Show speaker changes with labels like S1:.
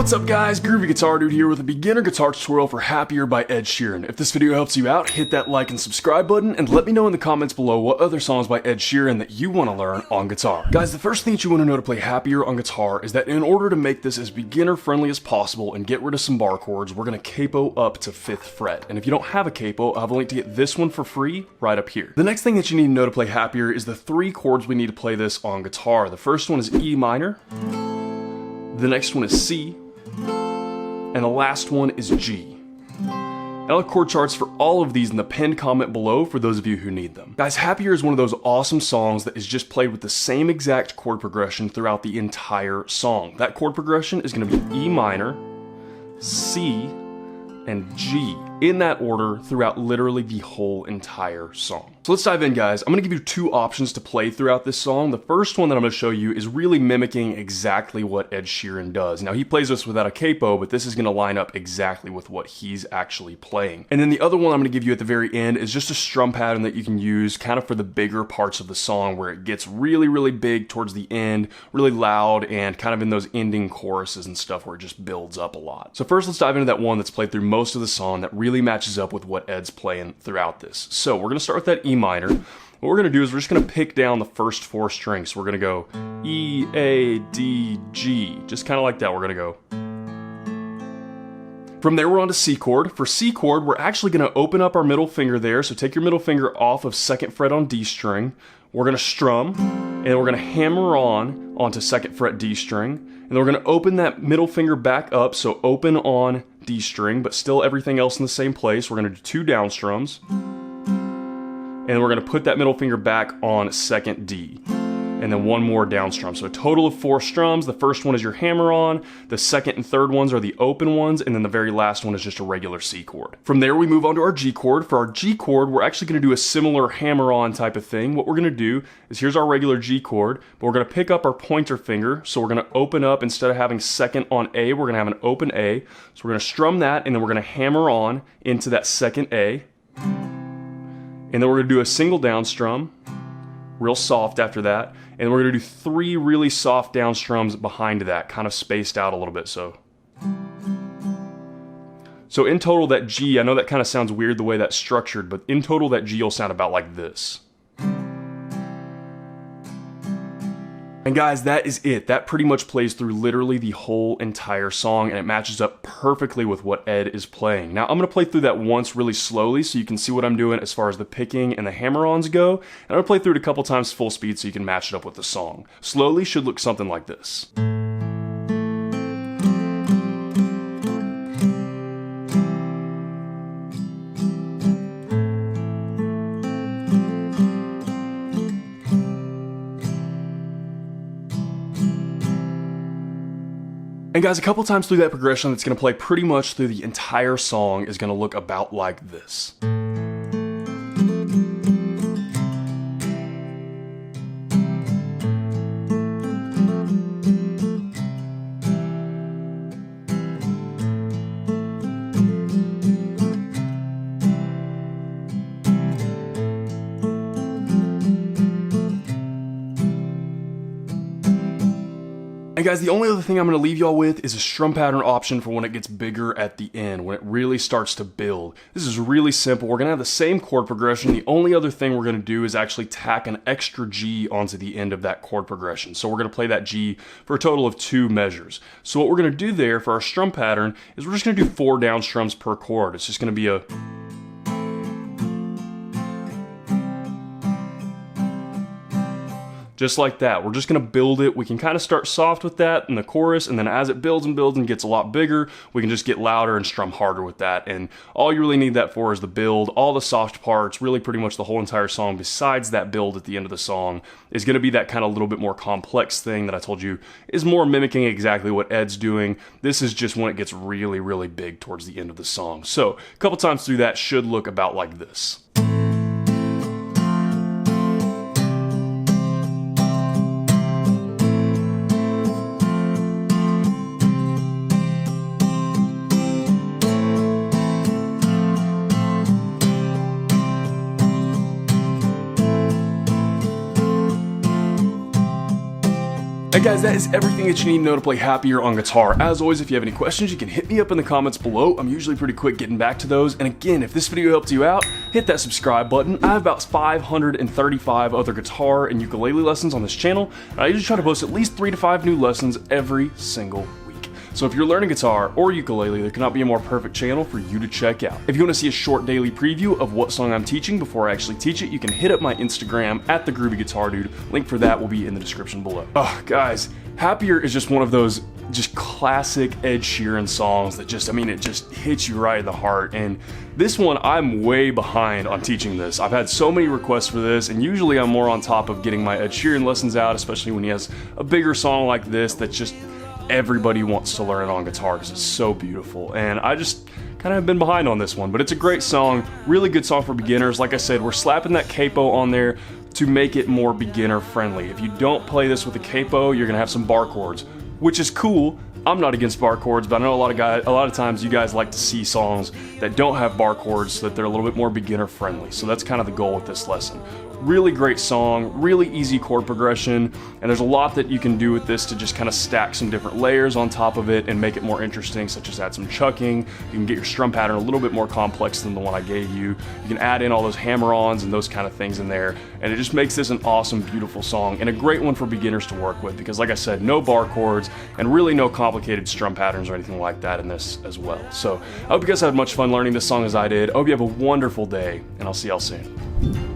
S1: What's up guys, Groovy Guitar Dude here with a beginner guitar tutorial for Happier by Ed Sheeran. If this video helps you out, hit that like and subscribe button and let me know in the comments below what other songs by Ed Sheeran that you want to learn on guitar. Guys, the first thing that you want to know to play Happier on guitar is that in order to make this as beginner friendly as possible and get rid of some bar chords, we're going to capo up to 5th fret. And if you don't have a capo, I have a link to get this one for free right up here. The next thing that you need to know to play Happier is the 3 chords we need to play this on guitar. The first one is E minor, the next one is C, and the last one is G. And I'll have chord charts for all of these in the pinned comment below for those of you who need them. Guys, Happier is one of those awesome songs that is just played with the same exact chord progression throughout the entire song. That chord progression is going to be E minor, C, and G in that order throughout literally the whole entire song. So let's dive in, guys. I'm going to give you 2 options to play throughout this song. The first one that I'm going to show you is really mimicking exactly what Ed Sheeran does. Now, he plays this without a capo, but this is going to line up exactly with what he's actually playing. And then the other one I'm going to give you at the very end is just a strum pattern that you can use kind of for the bigger parts of the song where it gets really, really big towards the end, really loud, and kind of in those ending choruses and stuff where it just builds up a lot. So first, let's dive into that one that's played through most of the song that really matches up with what Ed's playing throughout this. So we're going to start with that E minor. What we're going to do is we're just going to pick down the first 4 strings. So we're going to go E, A, D, G, just kind of like that. We're going to go. From there, we're on to C chord. For C chord, we're actually going to open up our middle finger there. So take your middle finger off of 2nd fret on D string. We're going to strum, and then we're going to hammer on onto 2nd fret D string. And then we're going to open that middle finger back up, so open on D string, but still everything else in the same place. We're going to do 2 down strums. And we're going to put that middle finger back on 2nd D. And then 1 more down strum. So a total of 4 strums. The first one is your hammer on. The second and third ones are the open ones. And then the very last one is just a regular C chord. From there, we move on to our G chord. For our G chord, we're actually going to do a similar hammer on type of thing. What we're going to do is here's our regular G chord, but we're going to pick up our pointer finger. So we're going to open up, instead of having 2nd on A, we're going to have an open A. So we're going to strum that, and then we're going to hammer on into that 2nd A. And then we're going to do a single down strum, real soft after that. And we're going to do 3 really soft down strums behind that, kind of spaced out a little bit. So in total, that G, I know that kind of sounds weird the way that's structured, but in total, that G will sound about like this. And guys, that is it. That pretty much plays through literally the whole entire song, and it matches up perfectly with what Ed is playing. Now, I'm going to play through that once really slowly so you can see what I'm doing as far as the picking and the hammer-ons go. And I'm going to play through it a couple times full speed so you can match it up with the song. Slowly should look something like this. And guys, a couple times through that progression that's going to play pretty much through the entire song is going to look about like this. And guys, the only other thing I'm going to leave y'all with is a strum pattern option for when it gets bigger at the end, when it really starts to build. This is really simple. We're going to have the same chord progression. The only other thing we're going to do is actually tack an extra G onto the end of that chord progression. So we're going to play that G for a total of 2 measures. So what we're going to do there for our strum pattern is we're just going to do 4 down strums per chord. It's just going to be a... just like that. We're just going to build it. We can kind of start soft with that in the chorus, and then as it builds and builds and gets a lot bigger, we can just get louder and strum harder with that. And all you really need that for is the build. All the soft parts, really pretty much the whole entire song, besides that build at the end of the song, is going to be that kind of little bit more complex thing that I told you is more mimicking exactly what Ed's doing. This is just when it gets really, really big towards the end of the song. So a couple times through that should look about like this. And guys, that is everything that you need to know to play Happier on guitar. As always, if you have any questions, you can hit me up in the comments below. I'm usually pretty quick getting back to those. And again, if this video helped you out, hit that subscribe button. I have about 535 other guitar and ukulele lessons on this channel, and I usually try to post at least 3 to 5 new lessons every single week. So if you're learning guitar or ukulele, there cannot be a more perfect channel for you to check out. If you want to see a short daily preview of what song I'm teaching before I actually teach it, you can hit up my Instagram at @thegroovyguitardude. Link for that will be in the description below. Oh, guys, Happier is just one of those just classic Ed Sheeran songs that just, I mean, it just hits you right in the heart. And this one, I'm way behind on teaching this. I've had so many requests for this, and usually I'm more on top of getting my Ed Sheeran lessons out, especially when he has a bigger song like this that just everybody wants to learn it on guitar because it's so beautiful. And I just kind of have been behind on this one, but it's a great song, really good song for beginners. Like I said, we're slapping that capo on there to make it more beginner friendly. If you don't play this with a capo, you're gonna have some bar chords, which is cool. I'm not against bar chords, but I know a lot of times you guys like to see songs that don't have bar chords so that they're a little bit more beginner friendly. So that's kind of the goal with this lesson. Really great song, really easy chord progression, and there's a lot that you can do with this to just kind of stack some different layers on top of it and make it more interesting, such as add some chucking. You can get your strum pattern a little bit more complex than the one I gave you. You can add in all those hammer-ons and those kind of things in there, and it just makes this an awesome, beautiful song and a great one for beginners to work with because, like I said, no bar chords and really no complicated strum patterns or anything like that in this as well. So I hope you guys had much fun learning this song as I did. I hope you have a wonderful day, and I'll see y'all soon.